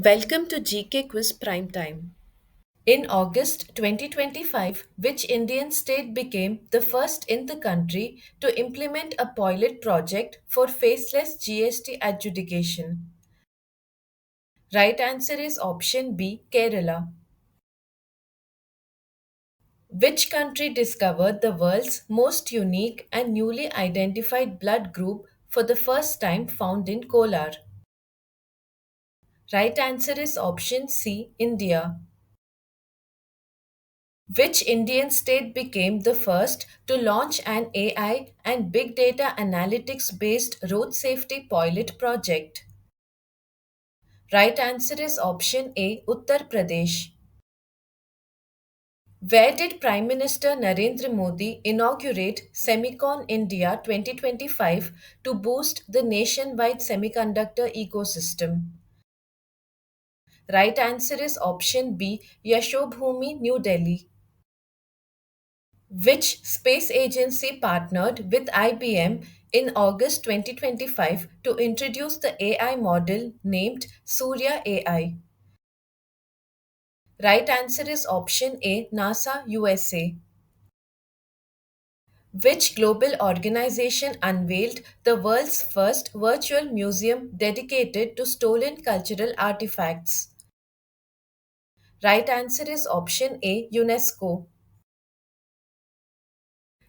Welcome to GK Quiz Prime Time. In August 2025, which Indian state became the first in the country to implement a pilot project for faceless GST adjudication? Right answer is option B, Kerala. Which country discovered the world's most unique and newly identified blood group for the first time found in Kolar? Right answer is option C, India. Which Indian state became the first to launch an AI and big data analytics based road safety pilot project? Right answer is option A, Uttar Pradesh. Where did Prime Minister Narendra Modi inaugurate Semicon India 2025 to boost the nationwide semiconductor ecosystem? Right answer is option B, Yashobhumi, New Delhi. Which space agency partnered with IBM in August 2025 to introduce the AI model named Surya AI? Right answer is option A, NASA USA. Which global organization unveiled the world's first virtual museum dedicated to stolen cultural artifacts? Right answer is option A, UNESCO.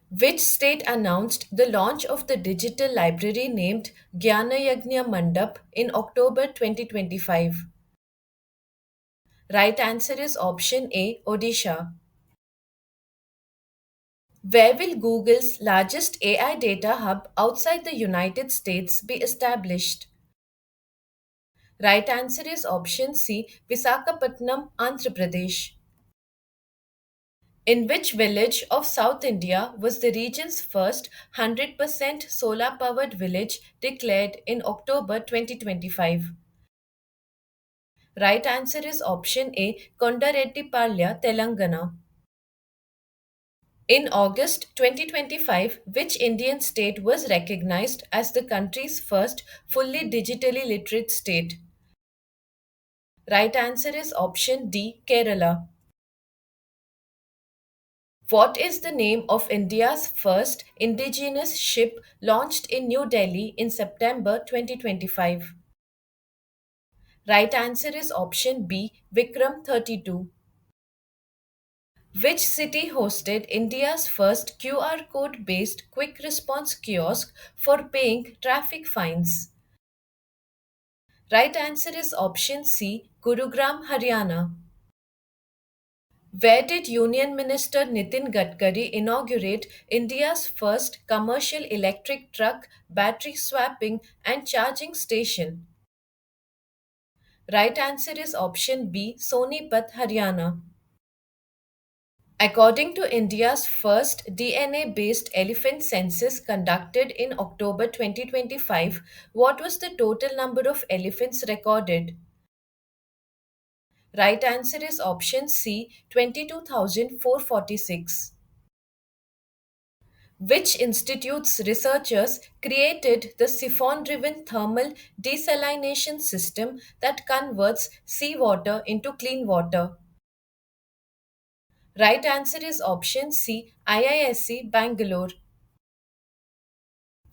Which state announced the launch of the digital library named Gyanayagnya Mandap in October 2025? Right answer is option A, Odisha. Where will Google's largest AI data hub outside the United States be established? Right answer is option C, Visakhapatnam, Andhra Pradesh. In which village of South India was the region's first 100% solar powered village declared in October 2025? Right answer is option A, Kondareddipalya, Telangana. In August 2025, which Indian state was recognized as the country's first fully digitally literate state? Right answer is option D, Kerala. What is the name of India's first indigenous ship launched in New Delhi in September 2025? Right answer is option B, Vikram 32. Which city hosted India's first QR code based quick response kiosk for paying traffic fines? Right answer is option C, Gurugram, Haryana. Where did Union Minister Nitin Gadkari inaugurate India's first commercial electric truck battery swapping and charging station? Right answer is option B, Sonipat, Haryana. According to India's first DNA based elephant census conducted in October 2025, what was the total number of elephants recorded? Right answer is option C, 22,446. Which institute's researchers created the siphon driven thermal desalination system that converts seawater into clean water? Right answer is option C, IISc Bangalore.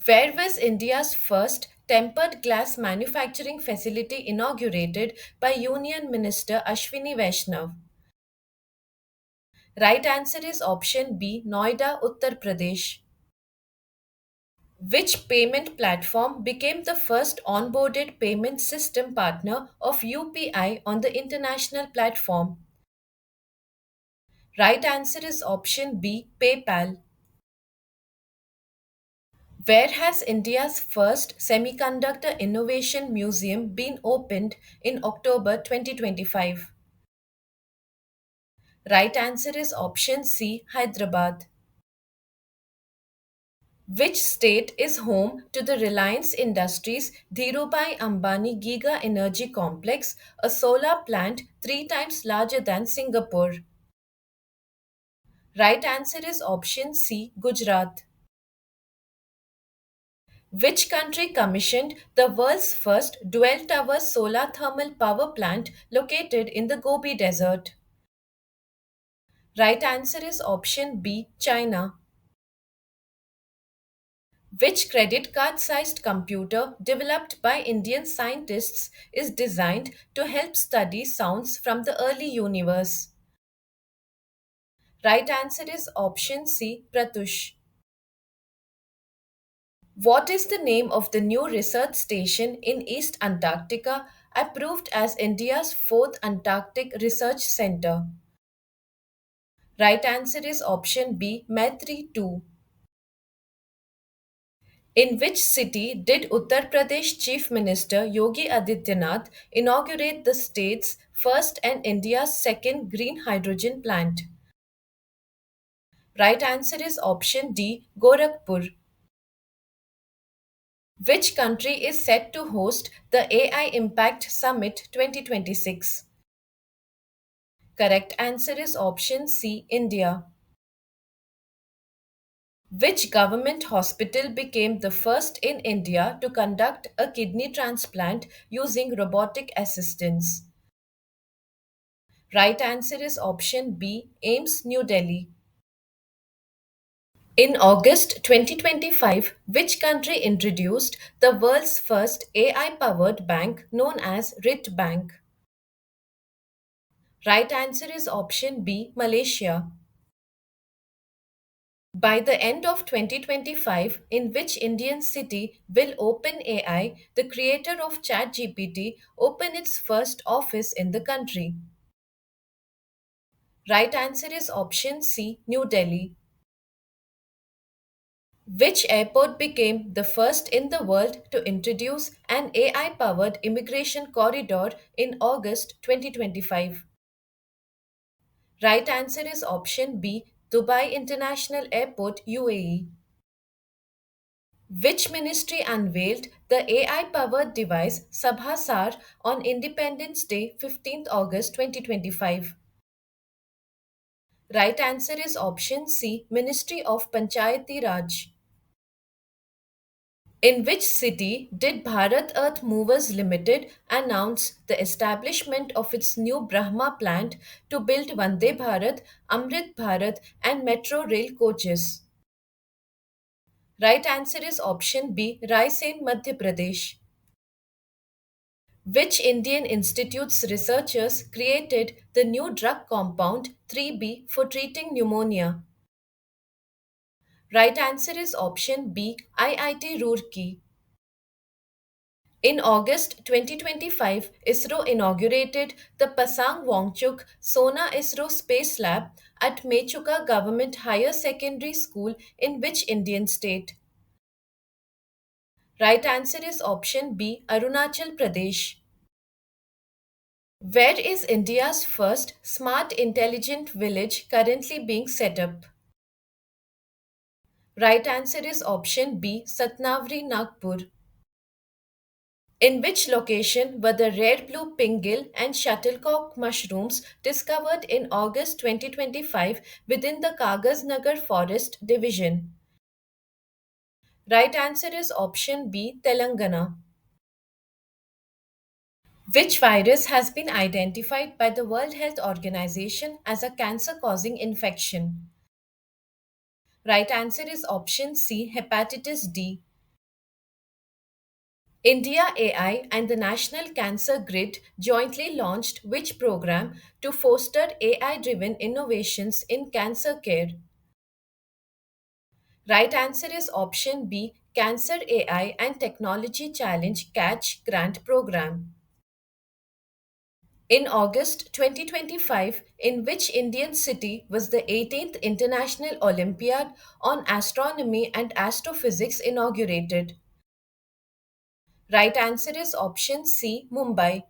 Where was India's first tempered glass manufacturing facility inaugurated by Union Minister Ashwini Vaishnav? Right answer is option B, Noida, Uttar Pradesh. Which payment platform became the first onboarded payment system partner of UPI on the international platform? Right answer is option B, PayPal. Where has India's first semiconductor innovation museum been opened in October 2025? Right answer is option C, Hyderabad. Which state is home to the Reliance Industries Dhirubhai Ambani Giga Energy Complex, a solar plant three times larger than Singapore? Right answer is option C, Gujarat. Which country commissioned the world's first dual tower solar thermal power plant located in the Gobi Desert? Right answer is option B, China. Which credit card sized computer developed by Indian scientists is designed to help study sounds from the early universe? Right answer is option C, Pratush. What is the name of the new research station in East Antarctica approved as India's fourth Antarctic Research Center? Right answer is option B, Maitri 2. In which city did Uttar Pradesh Chief Minister Yogi Adityanath inaugurate the state's first and India's second green hydrogen plant? Right answer is option D, Gorakhpur. Which country is set to host the AI Impact Summit 2026? Correct answer is option C, India. Which government hospital became the first in India to conduct a kidney transplant using robotic assistance? Right answer is option B, AIMS, New Delhi. In August 2025, which country introduced the world's first AI powered bank known as RIT Bank? Right answer is option B, Malaysia. By the end of 2025, in which Indian city will OpenAI, the creator of ChatGPT, open its first office in the country? Right answer is option C, New Delhi. Which airport became the first in the world to introduce an AI powered immigration corridor in August 2025? Right answer is option B, Dubai International Airport, UAE. Which ministry unveiled the AI powered device Sabhasar on Independence Day, 15th August 2025? Right answer is option C, Ministry of Panchayati Raj. In which city did Bharat Earth Movers Limited announce the establishment of its new Brahma plant to build Vande Bharat, Amrit Bharat, and metro rail coaches? Right answer is option B, Raisen, Madhya Pradesh. Which Indian institute's researchers created the new drug compound 3B for treating pneumonia? Right answer is option B, IIT Roorkee. In August 2025, ISRO inaugurated the Pasang Wangchuk Sona ISRO Space Lab at Mechuka Government Higher Secondary School in which Indian state? Right answer is option B, Arunachal Pradesh. Where is India's first smart intelligent village currently being set up? Right answer is option B, Satnavri, Nagpur. In which location were the rare blue pingill and shuttlecock mushrooms discovered in August 2025 within the Kagasnagar Forest Division? Right answer is option B, Telangana. Which virus has been identified by the World Health Organization as a cancer causing infection? Right answer is option C, hepatitis D. India AI and the National Cancer Grid jointly launched which program to foster AI driven innovations in cancer care? Right answer is option B, Cancer AI and Technology Challenge Catch Grant Program. In August 2025, in which Indian city was the 18th International Olympiad on Astronomy and Astrophysics inaugurated? Right answer is option C, Mumbai.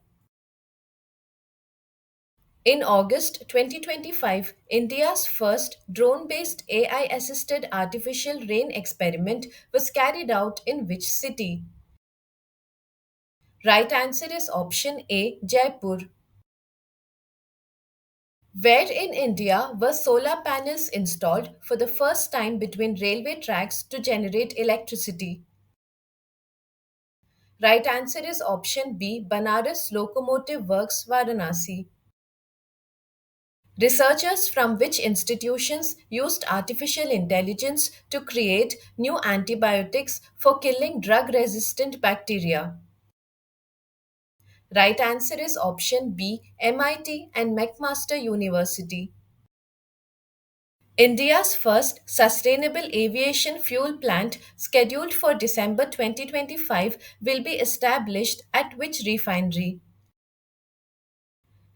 In August 2025, India's first drone based AI assisted artificial rain experiment was carried out in which city? Right answer is option A, Jaipur. Where in India were solar panels installed for the first time between railway tracks to generate electricity? Right answer is option B, Banaras Locomotive Works, Varanasi. Researchers from which institutions used artificial intelligence to create new antibiotics for killing drug resistant bacteria? Right answer is option B, MIT and McMaster University. India's first sustainable aviation fuel plant, scheduled for December 2025, will be established at which refinery?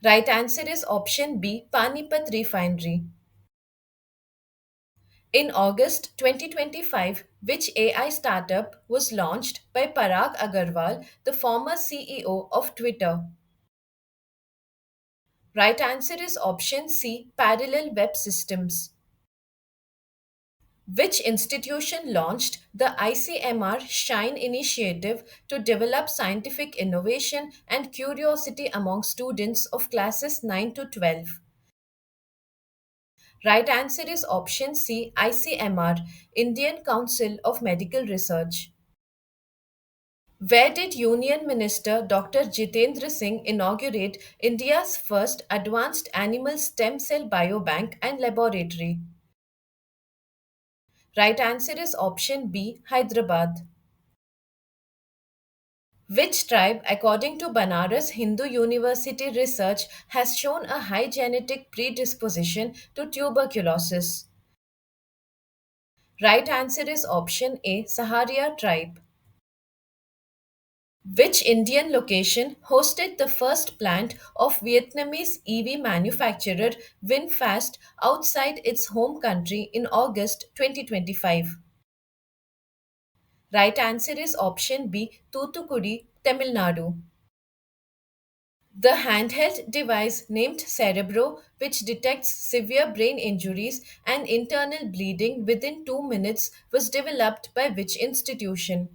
Right answer is option B, Panipat Refinery. In August 2025, which AI startup was launched by Parag Agarwal, the former CEO of Twitter? Right answer is option C, Parallel Web Systems. Which institution launched the ICMR Shine initiative to develop scientific innovation and curiosity among students of classes 9 to 12? Right answer is option C, ICMR, Indian Council of Medical Research. Where did Union Minister Dr. Jitendra Singh inaugurate India's first advanced animal stem cell biobank and laboratory? Right answer is option B, Hyderabad. Which tribe, according to Banaras Hindu University research, has shown a high genetic predisposition to tuberculosis? Right answer is option A, Saharia tribe. Which Indian location hosted the first plant of Vietnamese EV manufacturer VinFast outside its home country in August 2025? Right answer is option B, Toothukudi, Tamil Nadu. The handheld device named Cerebro, which detects severe brain injuries and internal bleeding within 2 minutes, was developed by which institution?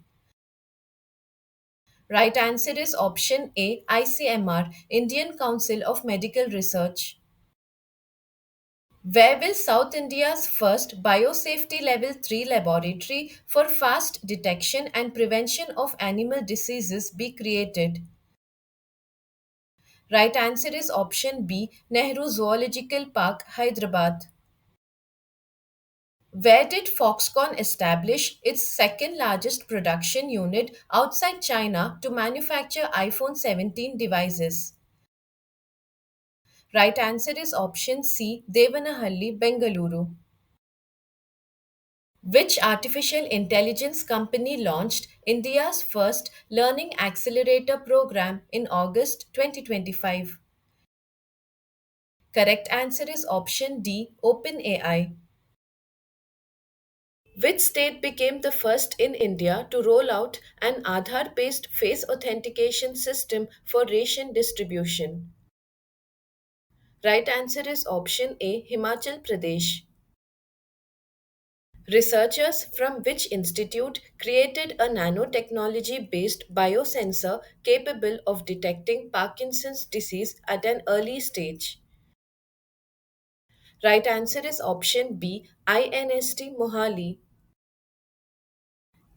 Right answer is option A, ICMR, Indian Council of Medical Research. Where will South India's first Biosafety Level 3 laboratory for fast detection and prevention of animal diseases be created? Right answer is option B, Nehru Zoological Park, Hyderabad. Where did Foxconn establish its second largest production unit outside China to manufacture iPhone 17 devices? Right answer is option C, Devanahalli, Bengaluru. Which artificial intelligence company launched India's first learning accelerator program in August 2025? Correct answer is option D, OpenAI. Which state became the first in India to roll out an Aadhaar based face authentication system for ration distribution? Right answer is option A, Himachal Pradesh. Researchers from which institute created a nanotechnology based biosensor capable of detecting Parkinson's disease at an early stage? Right answer is option B, INST Mohali.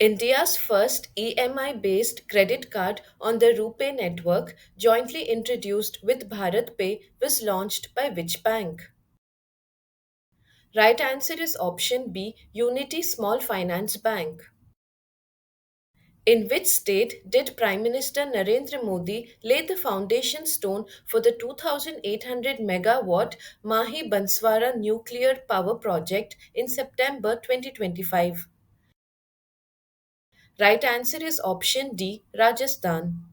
India's first EMI based credit card on the RuPay network, jointly introduced with Bharat Pay, was launched by which bank? Right answer is option B, Unity Small Finance Bank. In which state did Prime Minister Narendra Modi lay the foundation stone for the 2,800 megawatt Mahi Banswara nuclear power project in September 2025? Right answer is option D, Rajasthan.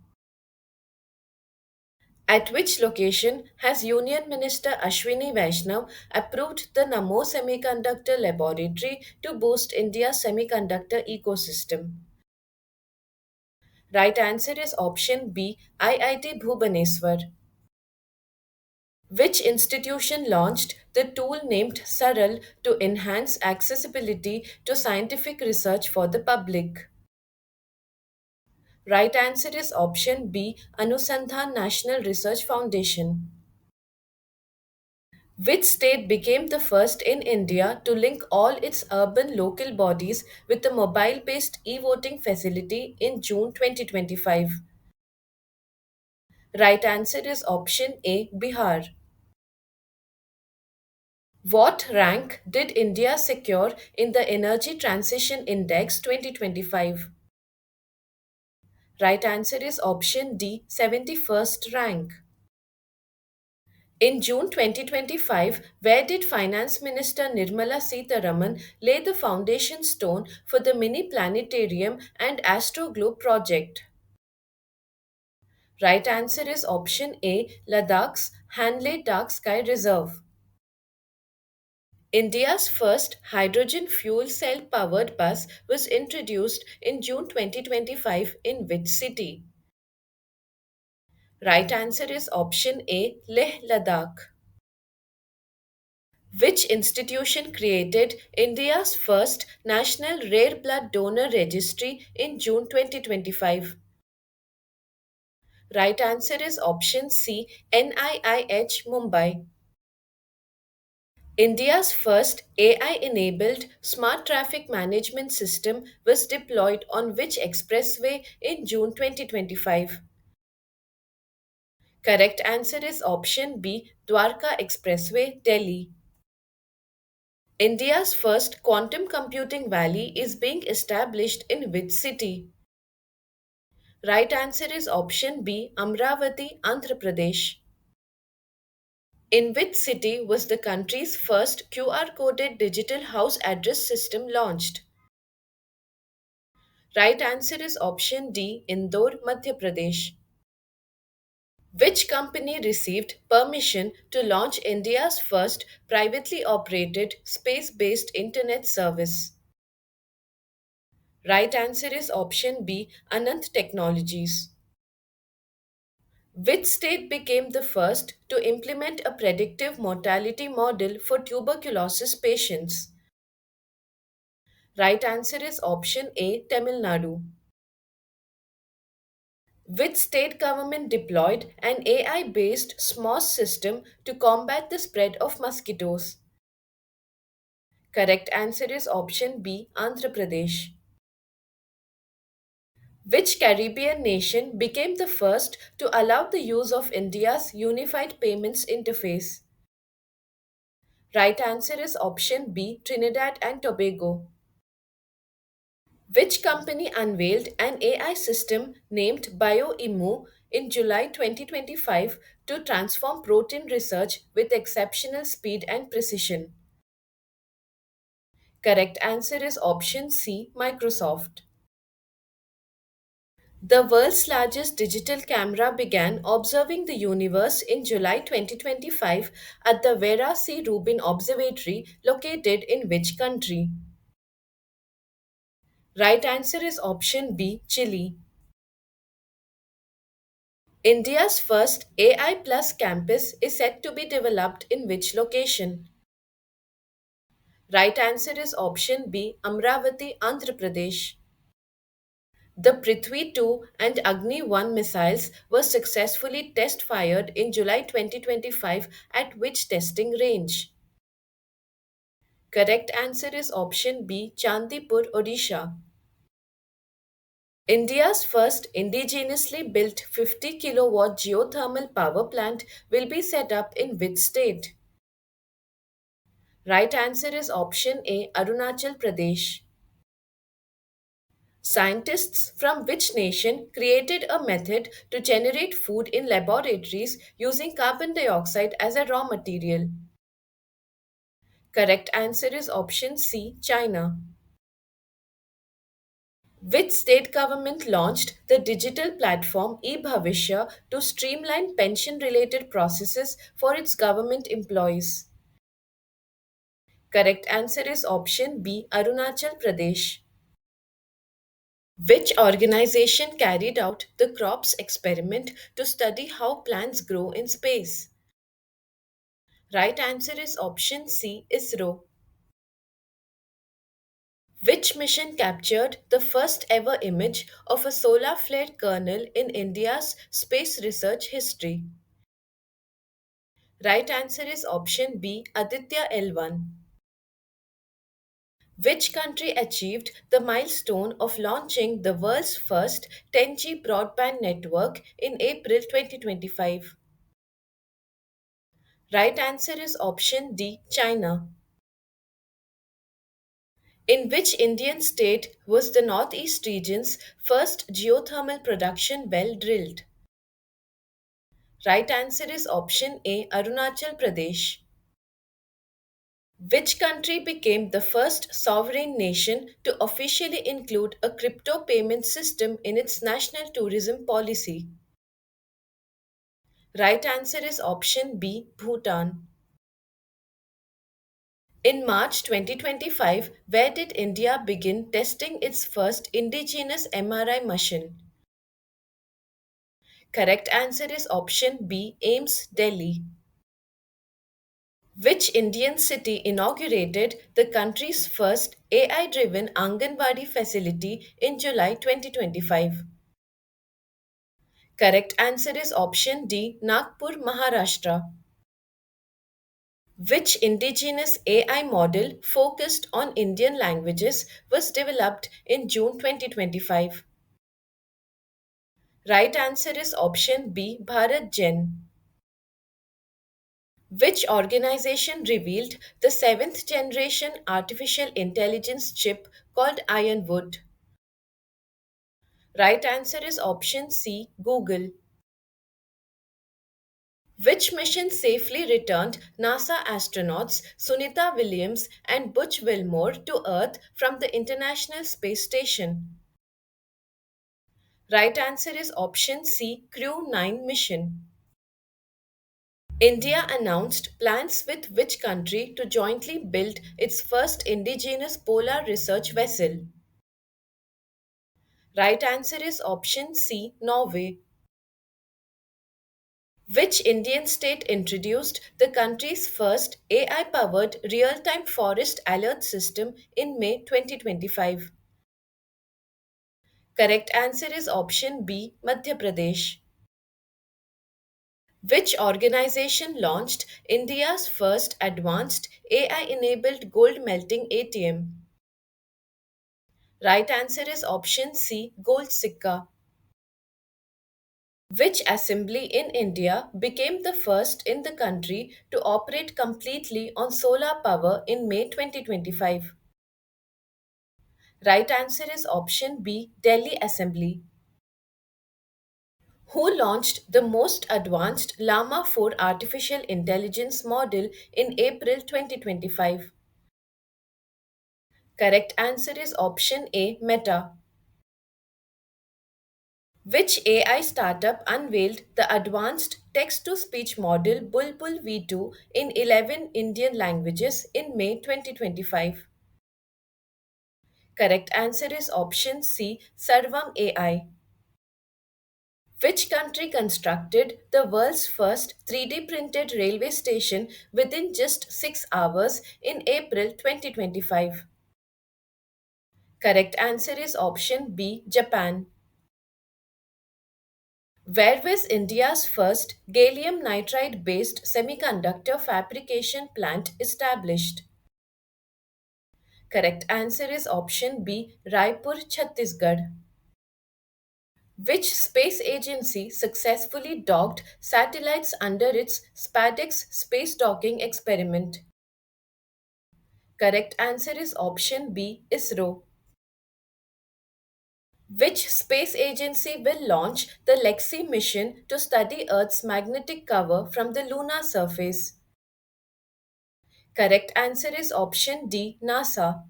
At which location has Union Minister Ashwini Vaishnav approved the Namo Semiconductor Laboratory to boost India's semiconductor ecosystem? Right answer is option B, IIT Bhubaneswar. Which institution launched the tool named Saral to enhance accessibility to scientific research for the public? Right answer is option B, Anusandhan National Research Foundation. Which state became the first in India to link all its urban local bodies with a mobile based e voting facility in June 2025? Right answer is option A, Bihar. What rank did India secure in the Energy Transition Index 2025? Right answer is option D, 71st rank. In June 2025, where did Finance Minister Nirmala Sitharaman lay the foundation stone for the mini planetarium and Astroglobe project? Right answer is option A, Ladakh's Hanle Dark Sky Reserve. India's first hydrogen fuel cell powered bus was introduced in June 2025 in which city? Right answer is option A, Leh Ladakh. Which institution created India's first national rare blood donor registry in June 2025? Right answer is option C, NIIH Mumbai. India's first AI enabled smart traffic management system was deployed on which expressway in June 2025? Correct answer is option B, Dwarka Expressway, Delhi. India's first quantum computing valley is being established in which city? Right answer is option B, Amravati, Andhra Pradesh. In which city was the country's first QR coded digital house address system launched? Right answer is option D, Indore, Madhya Pradesh. Which company received permission to launch India's first privately operated space based internet service? Right answer is option B, Anant Technologies. Which state became the first to implement a predictive mortality model for tuberculosis patients? Right answer is option A, Tamil Nadu. Which state government deployed an AI based SMOS system to combat the spread of mosquitoes? Correct answer is option B, Andhra Pradesh. Which Caribbean nation became the first to allow the use of India's Unified Payments Interface? Right answer is option B, Trinidad and Tobago. Which company unveiled an AI system named BioImmu in July 2025 to transform protein research with exceptional speed and precision? Correct answer is option C, Microsoft. The world's largest digital camera began observing the universe in July 2025 at the Vera C. Rubin Observatory located in which country? Right answer is option B, Chile. India's first AI Plus campus is said to be developed in which location? Right answer is option B, Amravati, Andhra Pradesh. The Prithvi 2 and Agni 1 missiles were successfully test fired in July 2025 at which testing range? Correct answer is option B, Chandipur, Odisha. India's first indigenously built 50 kilowatt geothermal power plant will be set up in which state? Right answer is option A, Arunachal Pradesh. Scientists from which nation created a method to generate food in laboratories using carbon dioxide as a raw material? Correct answer is option C, China. Which state government launched the digital platform eBhavishya to streamline pension related processes for its government employees? Correct answer is option B, Arunachal Pradesh. Which organization carried out the CROPS experiment to study how plants grow in space? Right answer is option C, ISRO. Which mission captured the first ever image of a solar flare kernel in India's space research history? Right answer is option B, Aditya L1. Which country achieved the milestone of launching the world's first 10G broadband network in April 2025? Right answer is option D, China. In which Indian state was the Northeast region's first geothermal production well drilled? Right answer is option A, Arunachal Pradesh. Which country became the first sovereign nation to officially include a crypto payment system in its national tourism policy? Right answer is option B, Bhutan. In March 2025, where did India begin testing its first indigenous MRI machine? Correct answer is option B, AIMS, Delhi. Which Indian city inaugurated the country's first AI driven Anganwadi facility in July 2025? Correct answer is option D, Nagpur, Maharashtra. Which indigenous AI model focused on Indian languages was developed in June 2025? Right answer is option B, Bharat Gen. Which organization revealed the seventh generation artificial intelligence chip called Ironwood? Right answer is option C, Google. Which mission safely returned NASA astronauts Sunita Williams and Butch Wilmore to Earth from the International Space Station? Right answer is option C, Crew 9 mission. India announced plans with which country to jointly build its first indigenous polar research vessel? Right answer is option C, Norway. Which Indian state introduced the country's first AI powered real time forest alert system in May 2025? Correct answer is option B, Madhya Pradesh. Which organization launched India's first advanced AI enabled gold melting ATM? Right answer is option C, Gold Sikka. Which assembly in India became the first in the country to operate completely on solar power in May 2025? Right answer is option B, Delhi Assembly. Who launched the most advanced Llama 4 artificial intelligence model in April 2025? Correct answer is option A, Meta. Which AI startup unveiled the advanced text to speech model Bulbul V2 in 11 Indian languages in May 2025? Correct answer is option C, Sarvam AI. Which country constructed the world's first 3D printed railway station within just 6 hours in April 2025? Correct answer is option B, Japan. Where was India's first gallium nitride based semiconductor fabrication plant established? Correct answer is option B, Raipur, Chhattisgarh. Which space agency successfully docked satellites under its SPADEX space docking experiment? Correct answer is option B, ISRO. Which space agency will launch the Lexi mission to study Earth's magnetic cover from the lunar surface? Correct answer is option D, NASA.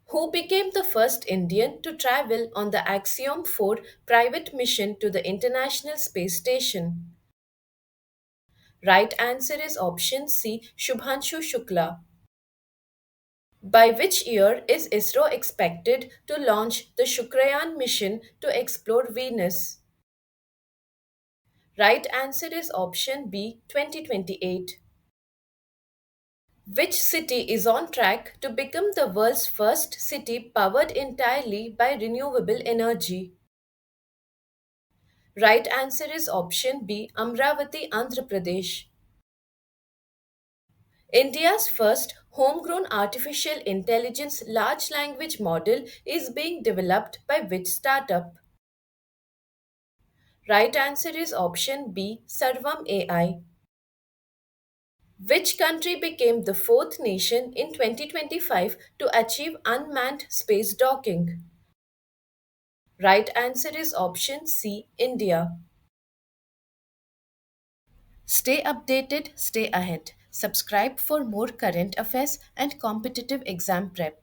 Who became the first Indian to travel on the Axiom 4 private mission to the International Space Station? Right answer is option C, Shubhanshu Shukla. By which year is ISRO expected to launch the Shukrayan mission to explore Venus? Right answer is option B, 2028. Which city is on track to become the world's first city powered entirely by renewable energy? Right answer is option B, Amravati, Andhra Pradesh. India's first homegrown artificial intelligence large language model is being developed by which startup? Right answer is option B, Sarvam AI. Which country became the fourth nation in 2025 to achieve unmanned space docking? Right answer is option C, India. Stay updated, stay ahead. Subscribe for more current affairs and competitive exam prep.